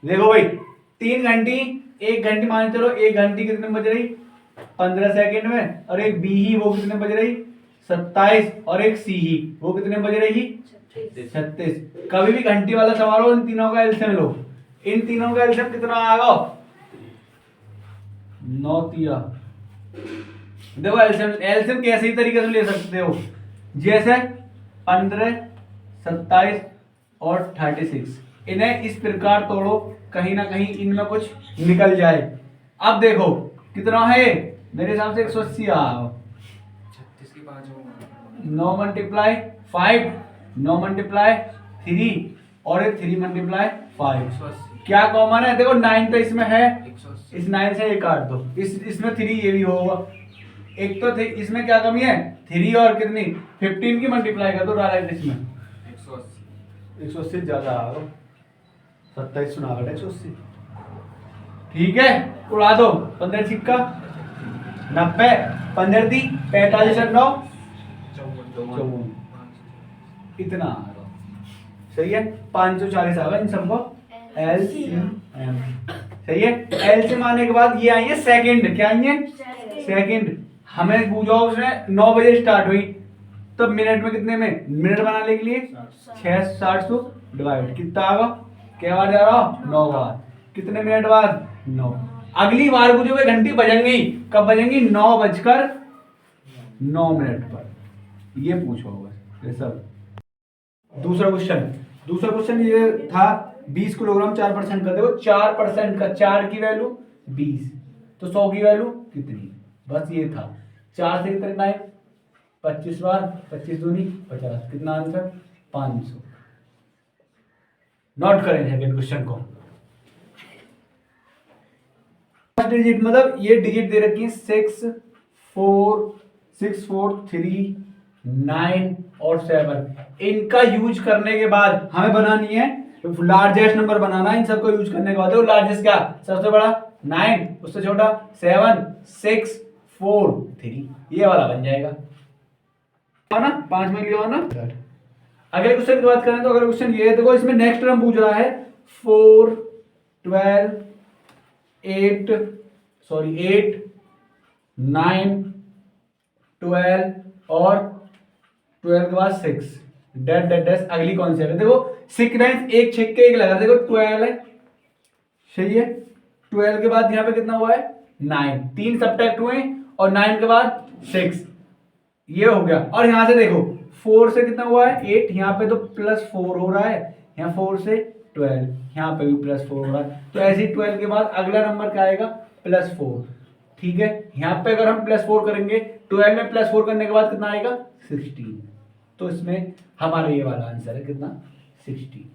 देखो भाई 3 घंटी, 1 घंटी मान चलो, 1 घंटी कितने बज रही 15 सेकंड में, और एक बी ही वो कितने बज रही 27, और एक सी ही वो कितने बज रही 36। कभी भी घंटी वाला सवाल हो इन तीनों का एलसीएम लो, इन तीनों का एलसीएम कितना आएगा 9 तिया। देखो एलसीएम एलसीएम कैसे ही तरीके से ले सकते हो, जैसे 15, 27 और 36, इन्हें इस प्रकार तोड़ो कहीं ना कहीं इनमें कुछ निकल जाए। अब देखो कितना है, मेरे हिसाब से 180 आ 36 की 5 9 मल्टीप्लाई 5, 9 मल्टीप्लाई 3 और एक 3 मल्टीप्लाई 5। क्या कॉमन है, देखो 9 तो इसमें है, 180। इस 9 से ये काट दो, इसमें 3 ये भी होगा, एक तो इसमें क्या कमी है 3 और कितनी 15 की मल्टीप्लाई कर दो डायरेक्ट इसमें 180। 180 ज्यादा आ गया, 27 सुना गया 180। ठीक है, उड़ा दो 15 छिक्का 90, 15 दी 45 और 9 54, इतना आ रहा। सही है, 540 आ गया इन सबको एलसीएम। सही है, एलसीएम आने के बाद ये आई है सेकंड, क्या आई है सेकंड। हमें पूछा उसने 9 बजे स्टार्ट हुई, तो मिनट में कितने में मिनट बनाने के लिए 660 से डिवाइड कितना आगा, क्या बार जा रहा 9 बार, कितने मिनट बाद 9। अगली बार को जो वे घंटी बजेंगी कब बजेंगी 9:09 पर, ये पूछो होगा ये सब। दूसरा क्वेश्चन ये था 20 किलोग्राम 4% का, देखो 4% का 4 की वैल्यू 20, तो 100 की वैल्यू कितनी, बस ये था। 4 से कितने टाइम 25 बार, 25 दूनी 50, कितना आंसर 500। नोट करें सेकंड क्वेश्चन को। फर्स्ट डिजिट मतलब ये डिजिट दे रखी है 6, 4, 6, 4, 3, 9 और 7। इनका यूज करने के बाद हमें बनानी है लार्जेस्ट नंबर बनाना है। इन सबको यूज करने के बाद देखो लार्जेस्ट क्या, सबसे बड़ा 9, उससे छोटा 7, 6, 4, 3, ये वाला बन जाएगा ना, 5 में लिया ना। अगले क्वेश्चन की बात करें तो अगला क्वेश्चन ये है, देखो इसमें नेक्स्ट टर्म पूछ रहा है 4, 12, 8, 9, 12 और 12 के बाद 6 डेट डेट डेट अगली कौन सी है, देखो सीक्वेंस एक छिक्के एक लगा, देखो 12 है, सही है। 12 के बाद यहाँ पे कितना हुआ है 9, 3 सब्ट्रैक्ट हुए और 9 के बाद 6, ये हो गया। और यहाँ से देखो 4 से कितना हुआ है 8, यहाँ पे तो +4 हो रहा है, यहाँ 4 से 12, यहाँ पे भी +4 हो रहा है, तो ऐसे ही 12 के बाद अगला नंबर क्या आएगा +4। ठीक है, यहाँ पे अगर हम +4 करेंगे 12 में +4 करने के बाद कितना आएगा 16, तो इसमें हमारा ये वाला आंसर है कितना 16।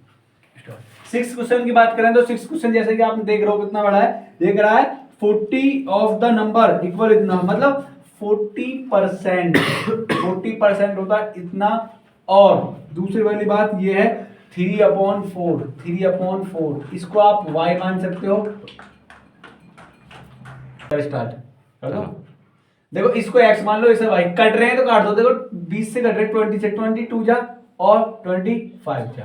6 क्वेश्चन की बात करें तो 6 क्वेश्चन जैसे कि आप देख रहे हो कितना बड़ा है, देख रहा है 40 ऑफ द नंबर इक्वल इतना, मतलब 40%, 40% होता है इतना। और दूसरी वाली बात ये है 3/4, 3/4 इसको आप y मान सकते हो। स्टार्ट कर दो, देखो इसको x मान लो, इसे y कट रहे हैं तो काट दो, देखो 20 से कट रहे 20 से 22 जा और 25 जा।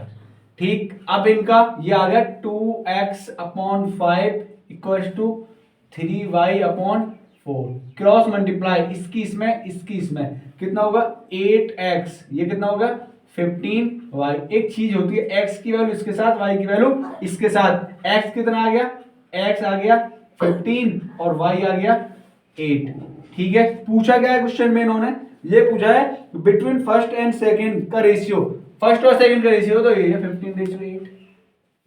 ठीक, अब इनका ये आ गया 2x/5 equals to 3y/4, cross multiply इसकी इसमें कितना होगा 8x, ये कितना होगा 15y। एक चीज होती है x की वैल्यू इसके साथ, y की वैल्यू इसके साथ, x कितना आ गया, x आ गया 15 और y आ गया 8। ठीक है, पूछा गया है क्वेश्चन में इन्होंने, ये पूछा है बिटवीन फर्स्ट एंड सेकंड का रेशियो, फर्स्ट और सेकंड का रेशियो, तो ये है 15:8,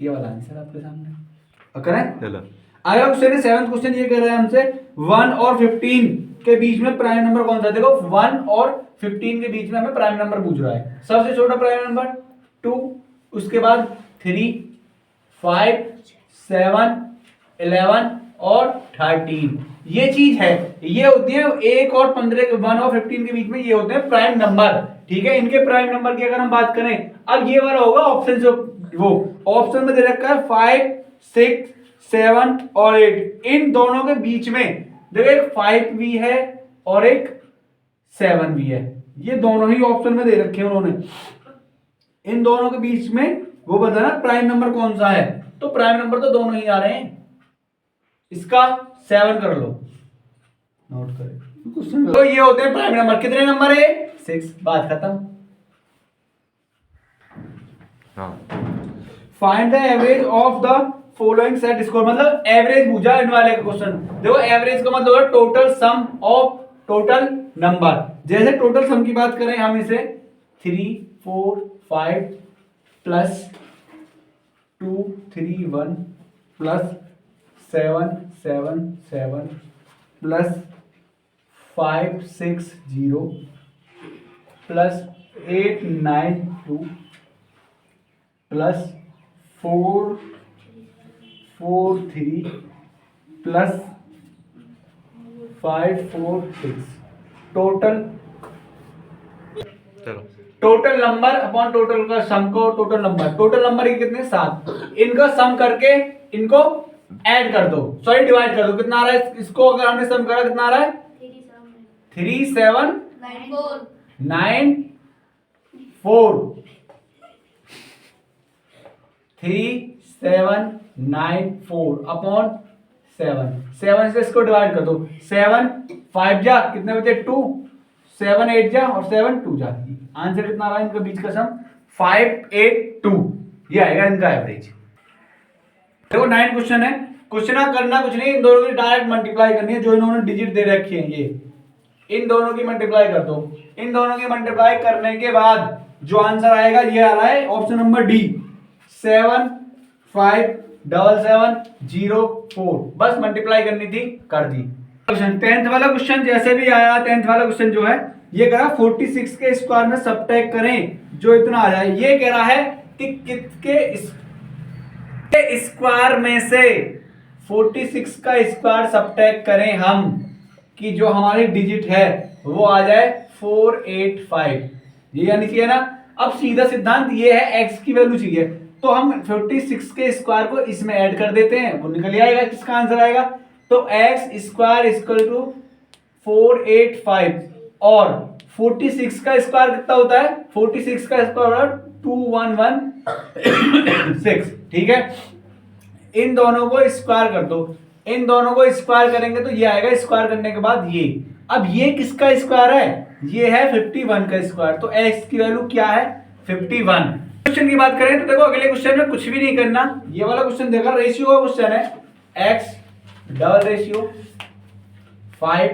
ये वाला आंसर आपके सामने करेक्ट। चलो अगला क्वेश्चन है 7th क्वेश्चन, ये कह रहा है हमसे 1 और 15 के बीच में प्राइम नंबर कौन सा है। देखो 1 और 15 के बीच में हमें प्राइम नंबर पूछ रहा है, सबसे छोटा प्राइम नंबर 2, उसके बाद 3, 5, 7, 11 और 13। ये चीज है, ये होती है 1 और 15, 1 और 15 के बीच में ये होते हैं प्राइम नंबर। ठीक है, इनके प्राइम नंबर की अगर हम बात करें, अब ये वाला होगा ऑप्शन, जो वो ऑप्शन में दे रखा है 5, 6, 7 और 8, इन दोनों के बीच में देखो एक 5 भी है और एक 7 भी है, ये दोनों ही ऑप्शन में दे रखे हैं उन्होंने। इन दोनों के बीच में वो बताना प्राइम नंबर कौन सा है। तो प्राइम नंबर तो दोनों ही आ रहे हैं। इसका 7 कर लो, नोट करें। तो ये होते हैं प्राइम नंबर। कितने नंबर है? 6। बात खत्म। Find the average of the following set score, मतलब एवरेज पूछा इन वाले का क्वेश्चन। देखो एवरेज का मतलब है total sum of total number. जैसे टोटल सम की बात करें हम इसे 3 4 5 plus 2 3 1 plus 7 7 7 plus 5 6 0 plus 8 9 2 plus 4 4 3 plus 5 4 6 total number upon total का सम को टोटल नंबर के कितने 7, इनका सम करके इनको ऐड कर दो, सॉरी डिवाइड कर दो। कितना आ रहा है? इसको अगर हमने सम करा कितना आ रहा है? 3 7 9 4 3 7 9 4 अपॉन 7 से इसको डिवाइड कर दो। 7 5 जा कितने बचे? 2 7 8 जा और 7 2 जा। आंसर कितना आ रहा है इनका बीच का सम? 5 8 2। ये आएगा इनका एवरेज। देखो 9 क्वेश्चन है। क्वेश्चन करना कुछ नहीं, इन दोनों की डायरेक्ट मल्टीप्लाई करनी है। जो इन्होंने डिजिट दे रखी है ये, इन दोनों की मल्टीप्लाई कर दो। इन दोनों की मल्टीप्लाई करने के बाद जो आंसर आएगा ये आ रहा है ऑप्शन नंबर डी, 7 5 7 7 0 4। बस मल्टीप्लाई करनी थी, कर दी। क्वेश्चन 10th वाला क्वेश्चन जैसे भी आया, 10th वाला क्वेश्चन जो है ये कह रहा है 46 के स्क्वायर में सबट्रैक्ट करें जो इतना आ जाए। ये कह रहा है कि किसके स्क्वायर में से 46 का स्क्वायर सबट्रैक्ट करें हम कि जो हमारी डिजिट है वो आ जाए 485। ये आनी चाहिए ना। अब सीधा सिद्धांत ये है, x की वैल्यू चाहिए तो हम 46 के स्क्वायर को इसमें ऐड कर देते हैं, वो निकल आएगा। किसका आंसर आएगा? तो x स्क्वायर इक्वल टू 485 और 46 का स्क्वायर कितना होता है? 46 का स्क्वायर 2116। ठीक है, इन दोनों को स्क्वायर कर दो। इन दोनों को स्क्वायर करेंगे तो ये आएगा, स्क्वायर करने के बाद ये। अब ये किसका स्क्वायर है? ये है 51 का स्क्वायर। तो x की वैल्यू क्या है? 51। क्वेश्चन की बात करें तो देखो अगले क्वेश्चन में कुछ भी नहीं करना। ये वाला क्वेश्चन देखा, रेशियो का क्वेश्चन है। x double ratio 5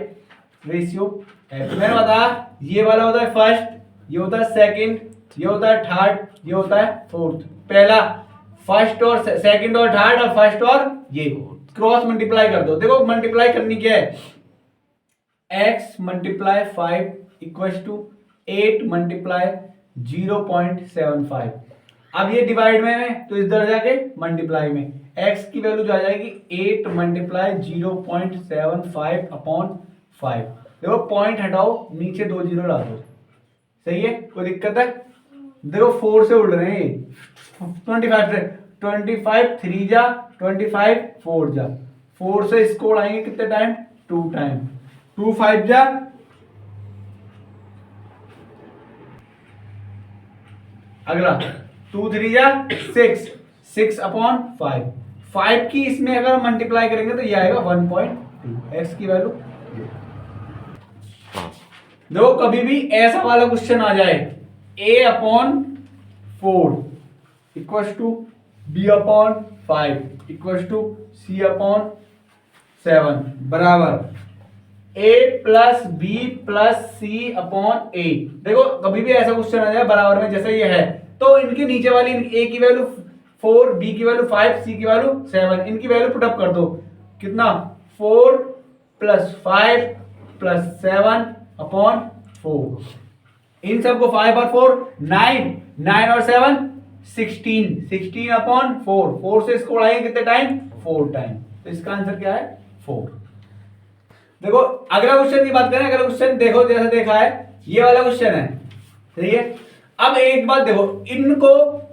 ratio x। मैंने बताया ये वाला होता है फर्स्ट, ये होता है सेकंड, ये होता है थर्ड, ये होता है फोर्थ। पहला फर्स्ट और सेकंड और थर्ड और फर्स्ट और ये क्रॉस मल्टीप्लाई कर दो। देखो मल्टीप्लाई करनी क्या है? x multiply 5 equals to 8 multiply 0.75। अब ये डिवाइड में है तो इधर जाके मल्टीप्लाई में x की वैल्यू जो आ जाएगी 8 मल्टीप्लाई 0.75 अपॉन 5। देखो पॉइंट हटाओ, नीचे 2 जीरो ला दो। सही है, कोई दिक्कत है? देखो 4 से उड़ रहे हैं, 25 से 25 3 जा 25 4 जा। 4 से इसको उड़ाएंगे कितने टाइम? 2 टाइम। 2 5 जा, अगला 2 3 जा 6, 6 अपॉन 5। 5 की इसमें अगर मल्टीप्लाई करेंगे तो ये आएगा 1.2। x की वैल्यू। देखो कभी भी ऐसा वाला क्वेश्चन आ जाए, a upon 4 equals to b upon 5 equals to c upon 7 बराबर a plus b plus c upon a। देखो कभी भी ऐसा क्वेश्चन आ जाए बराबर में, जैसे ये है तो इनके नीचे वाली a की वैल्यू 4, b की वैल्यू 5, c की वैल्यू 7, इनकी वैल्यू पुटअप कर दो। कितना? 4 प्लस 5 प्लस 7 अपॉन 4। इन सबको 5 और 4 9, 9 और 7 16, 16 अपॉन 4। 4 से इसको उड़ाएंगे कितने टाइम? 4 टाइम। तो इसका आंसर क्या है? 4। देखो अगला क्वेश्चन की बात करें। अगला क्वेश्चन देखो जैसा देखा है, ये वाला क्वेश्चन है। सही है। अब एक बात देखो, इनको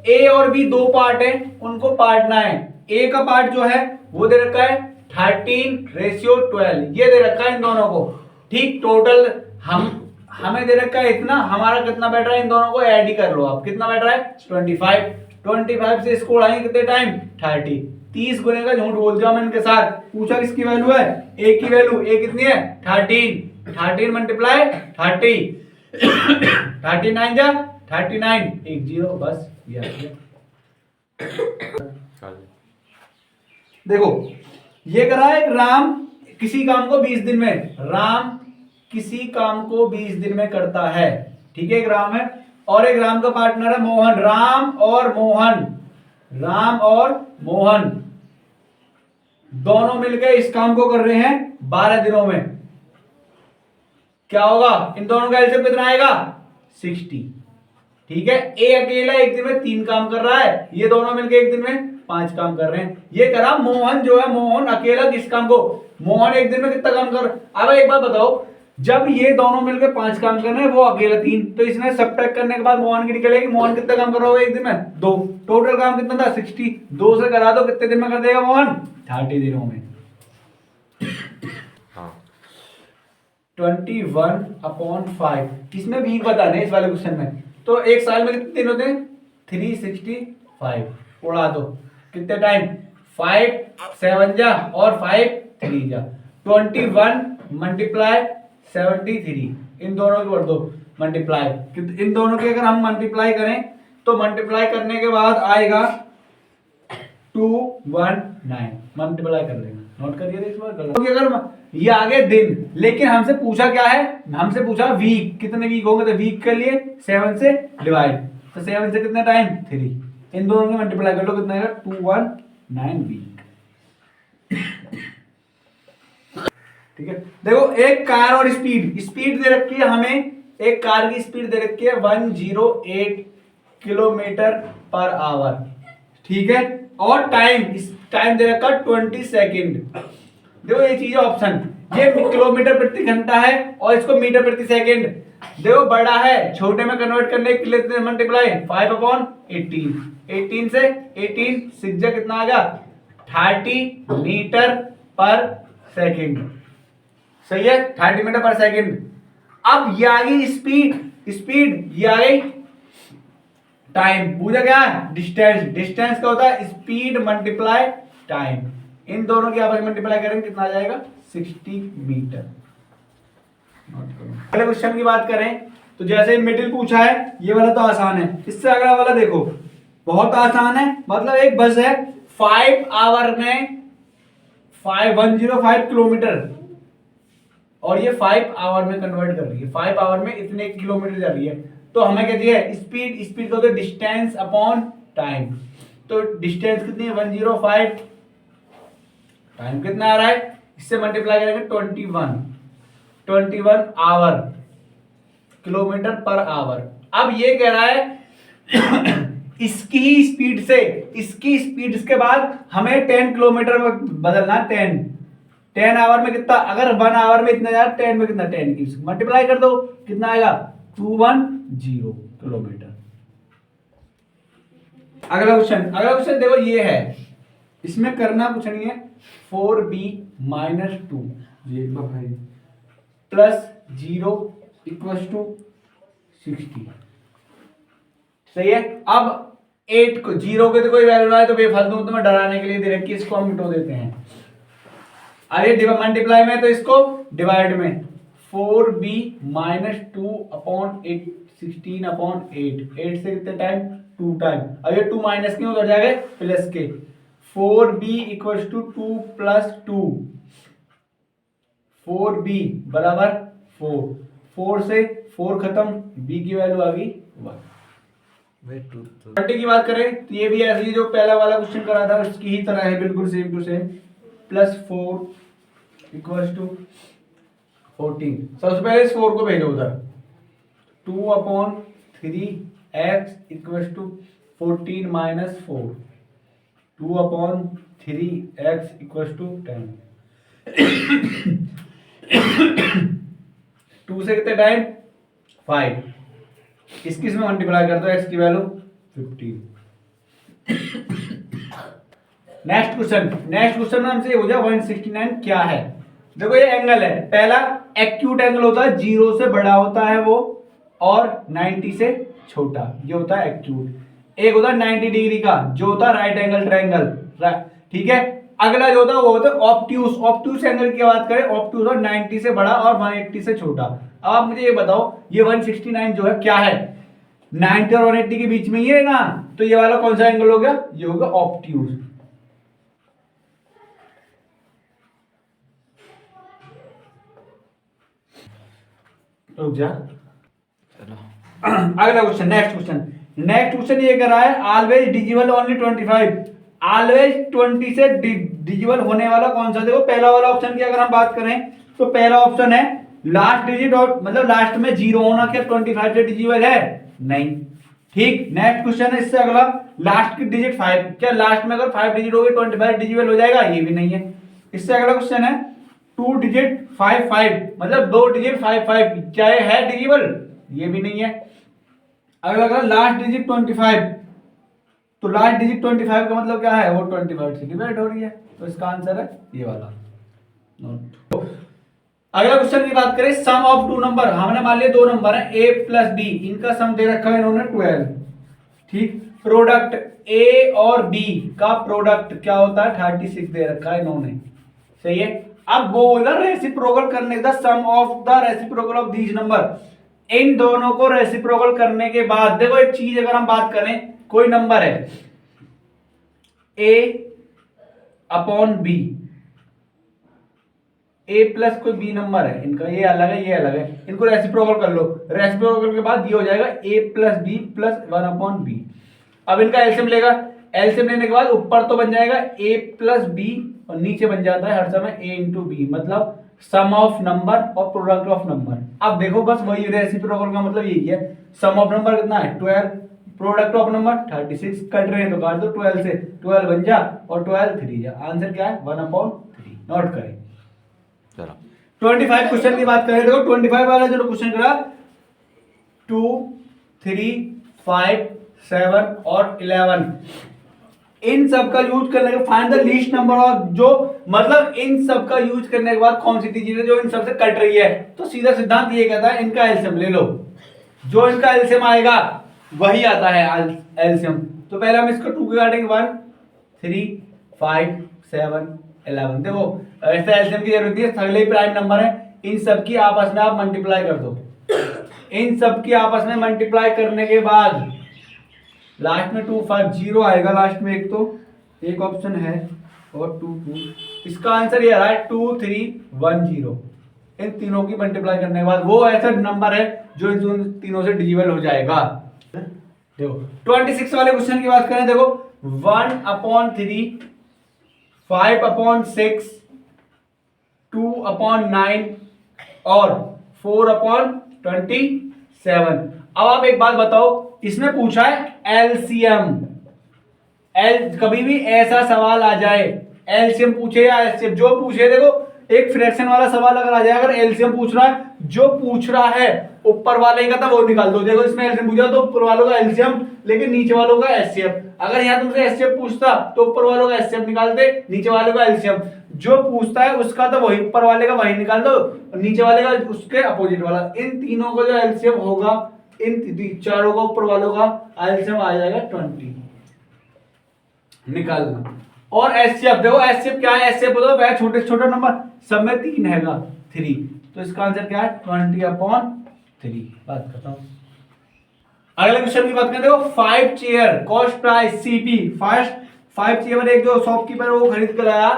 a और b दो पार्ट है, उनको पार्टना है। a का पार्ट जो है वो दे रखा है 13:12, ये दे रखा है इन दोनों को। ठीक, टोटल हमें दे रखा है इतना, हमारा कितना बैठ रहा है? इन दोनों को ऐड ही कर लो आप। कितना बैठ रहा है? 25। 25 से इसको उड़ाएंगे कितने टाइम 30। 30 गुने का झूठ बोल दिया मैंने इनके साथ। पूछा किसकी वैल्यू है, ए की वैल्यू, ए कितनी है 13 मल्टीप्लाई 30 39 जा 39 एक जीरो, बस ये आ गया। देखो ये करा है राम किसी काम को 20 दिन में, राम किसी काम को 20 दिन में करता है, ठीक है। एक राम है और एक राम का पार्टनर है मोहन। राम और मोहन दोनों मिलकर इस काम को कर रहे हैं 12 दिनों में। क्या होगा, इन दोनों का एलसीएम कितना आएगा 60, ठीक है। ए अकेला एक दिन में 3 काम कर रहा है, ये दोनों मिलकर एक दिन में 5 काम कर रहे हैं। ये करा मोहन जो है, मोहन अकेला किस काम को, मोहन एक दिन में कितना काम कर। अब एक बात बताओ, जब ये दोनों मिलकर 5 काम कर रहे हैं, वो अकेला 3, तो इसने सब्ट्रैक्ट करने के बाद मोहन की निकलेगी, मोहन कितना काम कर रहा होगा एक दिन में 2, टोटल काम कितना था 60, 2 से करा दो कितने दिन में कर देगा मोहन 30 दिनों में। 21/5 इसमें भी बताना है इस वाले क्वेश्चन में। तो एक साल में कितने दिन होते हैं 365, उड़ा दो कितने टाइम 5 7 जा और 5 3 जा, 21 मल्टीप्लाई 73, इन दोनों को कर दो मल्टीप्लाई। इन दोनों के अगर हम मल्टीप्लाई करें तो मल्टीप्लाई करने के बाद आएगा 219, मल्टीप्लाई कर लेना, नोट करिए इस बार गलत। क्योंकि अगर ये आगे दिन, लेकिन हमसे पूछा क्या है, हमसे पूछा वीक, कितने वीक होंगे, तो वीक के लिए 7 से डिवाइड, तो 7 से कितना टाइम 3, इन दोनों की मल्टीप्लाई कर लो कितना आएगा 219 वीक, ठीक है। देखो एक कार और स्पीड दे रखी है हमें, एक कार की स्पीड दे रखी है 108 किलोमीटर पर आवर, ठीक है। और टाइम दे रखा 20 सेकेंड। देखो ये चीज ऑप्शन, ये किलोमीटर प्रति घंटा है और इसको मीटर प्रति सेकेंड। देखो बड़ा है छोटे में कन्वर्ट करने के लिए मल्टीप्लाई 5/18, 18 से 18 6 जा कितना आ गया 30 मीटर पर सेकेंड, सही है 30 मीटर पर सेकेंड। अब ये आ गई स्पीड, ये आ गई टाइम, पूछा क्या डिस्टेंस क्या होता है स्पीड मल्टीप्लाई टाइम, इन दोनों की आपस में मल्टीप्लाई करेंगे कितना आ जाएगा 60 मीटर। अगले क्वेश्चन की बात करें तो जैसे मिडिल पूछा है, ये वाला तो आसान है, इससे अगला वाला देखो बहुत आसान है। मतलब एक बस है 5 आवर में 105 किलोमीटर और ये 5 आवर में कन्वर्ट कर रही है, 5 आवर में इतने किलोमीटर जा रही है। तो हमें क्या चाहिए स्पीड को, तो डिस्टेंस अपॉन टाइम, तो डिस्टेंस कितनी है 105, टाइम कितना आ रहा है, इससे मल्टीप्लाई करेंगे 21 आवर, किलोमीटर पर आवर। अब ये कह रहा है इसकी स्पीड के बाद हमें 10 किलोमीटर में बदलना, 10 आवर में कितना, अगर 1 आवर में इतना जा 10 में कितना 10 की मल्टीप्लाई कर दो कितना आएगा 210 किलोमीटर। अगला क्वेश्चन देखो ये है, इसमें करना कुछ नहीं है 4b - 2 प्लस 0 = 60, सही है। अब 8 को 0 के तो कोई वैल्यू ना है तो बेफालतू में तुम्हें डराने के लिए दे रखी है, इसको हम मिटो देते हैं। अरे मल्टीप्लाई में तो इसको डिवाइड में 4b - 2 अपॉन 8 16/8, 8 से कितने टाइम 2 टाइम, अब ये 2 माइनस के उधर जाएगा प्लस के, 4b = 2 + 2, 4b बराबर 4 से 4 खत्म, b की वैल्यू आ गई 1। 20 की बात करें तो ये भी ऐसी जो पहला वाला क्वेश्चन करा था उसकी ही तरह है, बिल्कुल सेम टू सेम, +4 = 14। सबसे पहले इस 4 को भेजो उधर, 2/3x = 14 - 4, 2/3x = 10, 2 से कितने टाइम 5, इसकी इसमें मल्टीप्लाई कर दो x की वैल्यू 15। नेक्स्ट क्वेश्चन में हमसे हो जाए 169 क्या है। देखो ये एंगल है, पहला एक्यूट एंगल होता है, 0 से बड़ा होता है वो और 90 से छोटा, ये होता है एक्यूट। एक होता है 90 डिग्री का जो होता है राइट एंगल ट्रायंगल, ठीक है। अगला जो होता है वो होता है ऑब्ट्यूस। ऑब्ट्यूस एंगल की बात करें, ऑब्ट्यूस और 90 से बड़ा और 180 से छोटा। अब आप मुझे ये बताओ ये 169 जो है क्या है, 90 और 180 के बीच में ही है ना, तो ये वाला कौन सा एंगल हो गया, ये होगा ऑब्ट्यूस। रुक जा, चलो अगला क्वेश्चन, नेक्स्ट क्वेश्चन ये कह रहा है ऑलवेज डिजिबल ओनली 25, ऑलवेज 20 से डिजिबल होने वाला कौन सा। देखो पहला वाला ऑप्शन की अगर हम बात करें तो पहला ऑप्शन है लास्ट डिजिट और मतलब लास्ट में जीरो होना, क्या 25 से डिजिबल है, नहीं। ठीक, नेक्स्ट क्वेश्चन है इससे अगला, लास्ट की डिजिट 5, क्या लास्ट में अगर 5 डिजिट होगी 25 डिजिबल हो जाएगा, ये भी नहीं है। इससे अगला क्वेश्चन है 2 डिजिट 5 मतलब 2 डिजिट 5 क्या है डिजिबल, ये भी नहीं है। अगला लास्ट डिजिट 25, तो लास्ट डिजिट 25 का मतलब क्या है, वो 25 से डिवाइड हो रही है, तो इसका आंसर है ये वाला। अगला क्वेश्चन की बात करें, सम ऑफ टू नंबर, हमने मान लिया दो नंबर है a प्लस b, इनका सम दे रखा है इन्होंने 12, ठीक। प्रोडक्ट a और b का प्रोडक्ट क्या होता है 36 दे रखा है इन्होंने, सही है। अब बोला रेसिप्रोकल करने का, sum of the reciprocal of these number, इन दोनों को रेसिप्रोकल करने के बाद देखो एक चीज अगर हम बात करें, कोई नंबर है a upon b, a plus कोई b नंबर है इनका, ये अलग है ये अलग है, इनको रेसिप्रोकल कर लो, रेसिप्रोकल के बाद ये हो जाएगा a plus b plus 1 upon b। अब इनका एलसीएम लेगा, एलसीएम लेने के बाद ऊपर तो बन जाएगा a प्लस b और नीचे बन जाता है हर समय a इंटू बी, मतलब सम ऑफ नंबर और प्रोडक्ट ऑफ नंबर। अब देखो बस वही रेसिप्रोकल का मतलब यही है, सम ऑफ नंबर कितना है 12, प्रोडक्ट ऑफ नंबर 36, कट रहे हैं तो काट दो 12 से, 12 बन जा और 12 3 जा, आंसर क्या है 1/3। नोट करें। चलो 25 क्वेश्चन की बात करें, देखो 25 वाला जो क्वेश्चन करा 2 3 5 7 और 11, इन सब का यूज करने के find the least number of, जो मतलब इन सब का यूज करने के बाद कौन सी चीज है जो इन सब से कट रही है, तो सीधा सिद्धांत ये कहता है इनका एलसीएम ले लो, जो इनका एलसीएम आएगा वही आता है एलसीएम। तो पहले हम इसको 2 के काटेंगे 1 3 5 7 11, देखो ऐसा एलसीएम की जरूरत नहीं है, सगले प्राइम नंबर है, इन सब की आपस में आप मल्टीप्लाई कर दो, इन सब की आपस में मल्टीप्लाई करने के बाद लास्ट में 250 आएगा, लास्ट में एक तो एक ऑप्शन है और 2 2, इसका आंसर ये आ रहा है 2310। इन तीनों की मल्टीप्लाई करने के बाद वो ऐसा नंबर है जो इन तीनों से डिविजिबल हो जाएगा। देखो 26 वाले क्वेश्चन की बात करें, देखो 1/3 5/6 2/9 और 4/27। अब आप एक बात बताओ, इसमें पूछा है एलसीएम, कभी भी ऐसा सवाल आ जाए एलसीएम पूछे या एचसीएफ जो पूछे, देखो एक फ्रैक्शन वाला सवाल अगर आ जाए, अगर एलसीएम पूछ रहा है, जो पूछ रहा है ऊपर वाले का था वो निकाल दो, देखो इसमें एलसीएम पूछा तो ऊपर वालों का एलसीएम लेकिन नीचे वालों का एचसीएफ, अगर यहाँ तुमसे एचसीएफ पूछता तो ऊपर वालों का एचसीएफ निकालते, नीचे वालों का एलसीएम, जो पूछता है उसका तो वही ऊपर वाले का वही निकाल दो और नीचे वाले का उसके अपोजिट वाला, इन तीनों का जो एलसीएम होगा इन चारों का ऊपर वालों का एलसीएम आ जाएगा 20 निकालना। और एचसीएफ देखो, एचसीएफ क्या है, एचसीएफ बताओ वह छोटे छोटे नंबर सब में 3 हैगा 3, तो इसका आंसर क्या है 20/3। बात करता हूं अगले क्वेश्चन की बात करें, देखो 5 chair cost price CP, first 5 chair एक जो शॉपकीपर वो खरीद कर आया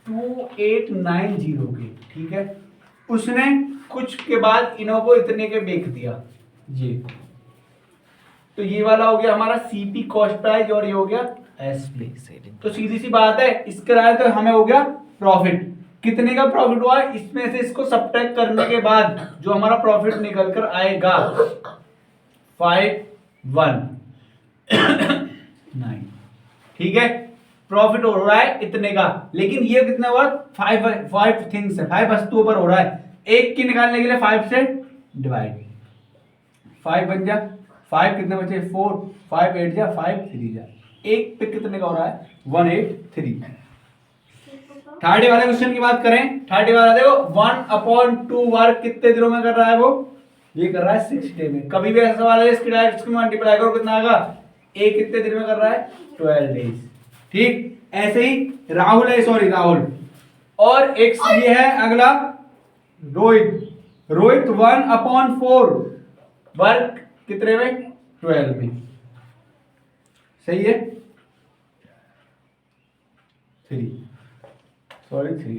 2890 के, ठीक है, उसने कुछ के बाद इन्हों को इतने के बेच दिया, ये तो ये वाला हो गया हमारा सीपी कॉस्ट प्राइस और ये हो गया एसपी। तो सीधी सी बात है, इसके राय तो हमें हो गया प्रॉफिट, कितने का प्रॉफिट हुआ, इसमें से इसको सब्ट्रैक्ट करने के बाद जो हमारा प्रॉफिट निकल कर आएगा 519, ठीक है, प्रॉफिट हो रहा है इतने का, लेकिन ये कितना हुआ 5 थिंग्स है, 5 वस्तुओं पर हो रहा है, एक की निकालने के लिए 5 से डिवाइड, 5 बन जा 5 कितने बचे 4 5 8 जा 5 3 जा, एक पे कितने का हो रहा है 183। 30 वाले क्वेश्चन की बात करें, 30 वाला देखो 1/2 वर्क कितने दिनों में कर रहा है वो, ये कर रहा है 6 डे में। कभी भी ऐसा सवाल है इसकी डायरेक्ट इसको मल्टीप्लाई करो कितना आएगा ए कितने दिन में कर रहा है 12 डेज। ठीक, ऐसे ही राहुल है, सॉरी राहुल, और एक ये है अगला रोहित, रोहित 1/4 वर्क कितने में 12 में। सही है, 3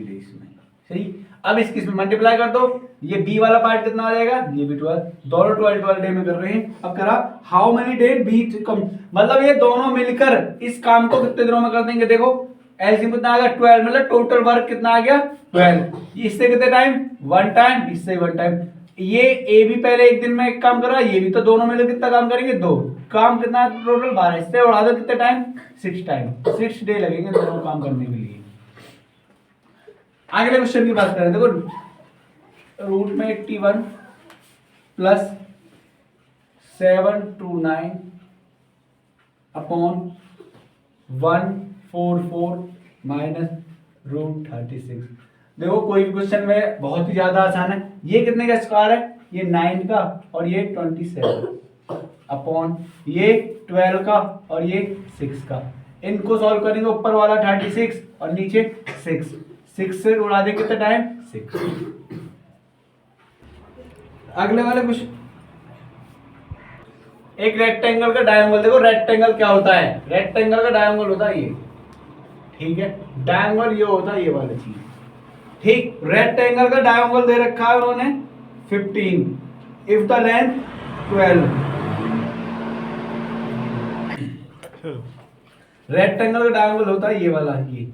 डेज में। सही, अब इसकी मल्टीप्लाई कर दो, ये बी वाला पार्ट कितना आ जाएगा, ये भी 12, दोनों 12 डे में कर रहे हैं। अब करा हाउ मेनी डे बी कम, मतलब ये दोनों मिलकर इस काम को कितने दिनों में कर देंगे। देखो एलसीएम कितना आ गया 12, मतलब टोटल वर्क कितना आ गया 12। इससे कितने टाइम 1 टाइम, इससे 1 टाइम। ये ए भी पहले एक दिन में एक काम कर रहा है, ये भी, तो दोनों मिलकर कितना काम करेंगे 2 काम, कितना टोटल 12, इससे उड़ा दो कितने टाइम 6 टाइम, 6 डे लगेंगे दोनों काम करने के लिए। अगले क्वेश्चन की बात करें, देखो रूट में 81 प्लस 729 अपॉन 144 माइनस रूट 36। देखो कोई भी क्वेश्चन में बहुत ही ज्यादा आसान है। ये कितने का स्क्वायर है, ये 9 का और ये 27 अपॉन ये 12 का और ये 6 का। इनको सॉल्व करेंगे, ऊपर वाला 36 और नीचे 6 से उड़ा दे कितना टाइम 6। अगले वाले कुछ, एक रेक्टेंगल का डायगोनल, देखो रेक्टेंगल क्या होता है, रेक्टेंगल का डायगोनल होता है ये, ठीक है, डायगोनल ये होता है ये वाला चीज। ठीक, रेक्टेंगल का डायगोनल दे रखा है उन्होंने 15 इफ द लेंथ 12। रेक्टेंगल का डायगोनल होता है ये वाला, ये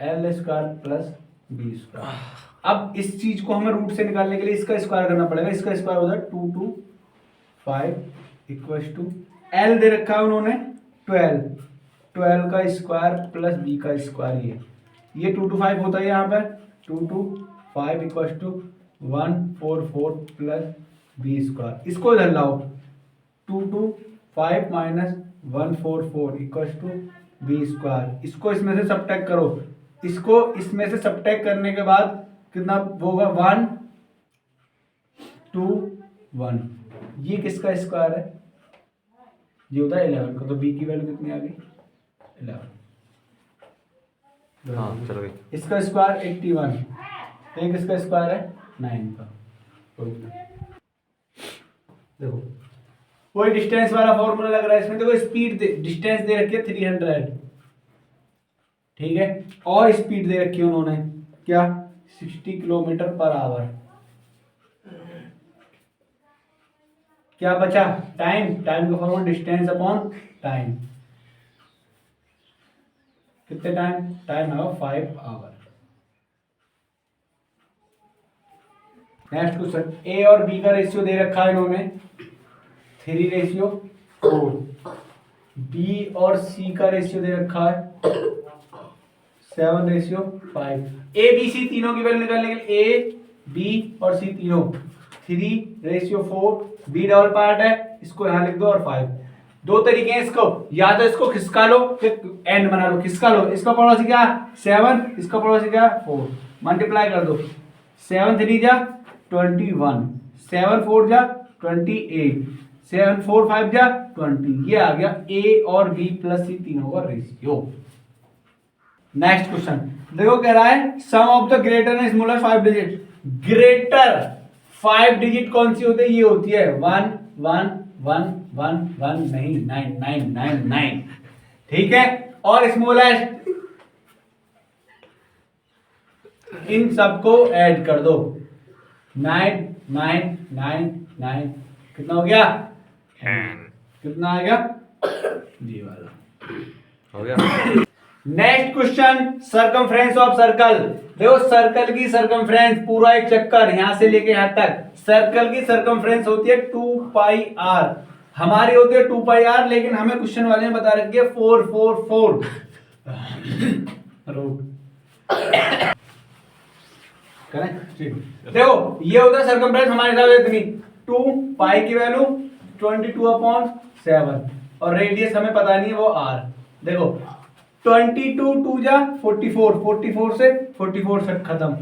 L square plus B square. अब इस चीज को हमें रूट से निकालने के लिए इसका स्क्वायर करना पड़ेगा। इसका स्क्वायर होता है 2 2 5 इक्वल टू एल दे रखा है उन्होंने 12 का स्क्वायर प्लस बी का स्क्वायर। ये 2 2 5 होता है यहाँ पर 2 2 5 equal to 144 plus B square. इसको इधर लाओ 2 2 5 minus 144 equal to B square. इसको इसमें से सब्ट्रैक्ट करो, इसको इसमें से सब्ट्रैक्ट करने के बाद कितना होगा 1 2 1। ये किसका स्क्वायर है, ये होता है 11 का, तो बी की वैल्यू कितनी आ गई 11। हाँ चलो गई। इसका स्क्वायर 81, एक इसका स्क्वायर है 9 का। देखो कोई डिस्टेंस वाला फॉर्मूला लग रहा है इसमें। देखो स्पीड डिस्टेंस दे रखी है 300, ठीक है, और स्पीड दे रखी है उन्होंने क्या 60 किलोमीटर पर आवर। क्या बचा टाइम, टाइम का फॉर्मूला डिस्टेंस अपॉन टाइम। कितने टाइम, टाइम है 5 आवर। नेक्स्ट क्वेश्चन, ए और बी का रेशियो दे रखा है इन्होंने 3:4। बी और सी का रेशियो दे रखा है 7:5। ए बी सी तीनों की वैल्यू निकालने के लिए ए बी और सी तीनों 3:4। बी डबल पार्ट है, इसको यहां लिख दो, और 5। दो तरीके हैं इसको, या तो इसको खिसका लो फिर एंड बना लो, खिसका लो। इसका पड़ोसी क्या 7, इसका पड़ोसी क्या 4, मल्टीप्लाई कर दो। 7 3 जा 21, 7 4 जा 28, 7 4 5 जा 20। ये आ गया ए और बी प्लस सी तीनों का रेशियो। नेक्स्ट क्वेश्चन देखो, कह रहा है sum of the greater and smaller 5 digit. Greater 5 digit कौन सी होती है, ये होती है 1 1 1 1 1 नहीं 9 9 9 9, ठीक है, और स्मॉलेस्ट इन सबको ऐड कर दो 9 9 9 9, कितना हो गया, कितना आ गया ये वाला हो गया। Next question, circumference of circle. देखो सर्कल की सरकमफ्रेंस पूरा एक चक्कर यहां से लेके यहां तक, सर्कल की सरकमफ्रेंस होती है 2 पाई आर, हमारी होती है 2 पाई आर, लेकिन हमें क्वेश्चन वाले ने बता रखी है 4 4 4 देखो ये होता है सरकमफ्रेंस हमारे हिसाब से इतनी 2 पाई की वैल्यू 22/7 और रेडियस हमें पता नहीं है वो आर। देखो 22 2 जा 44, 44 से 44 से खत्म,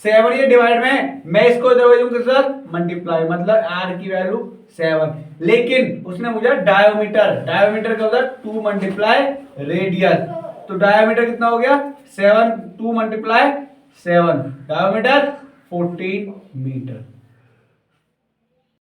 7 ये डिवाइड में, मैं इसको डिवाइड के साथ मल्टीप्लाई, मतलब आर की वैल्यू 7। लेकिन उसने मुझे डायोमीटर, डायोमीटर का होता है 2 मल्टीप्लाई रेडियस, तो डायोमीटर कितना हो गया 7, 2 मल्टीप्लाई 7, डायोमीटर 14 मीटर।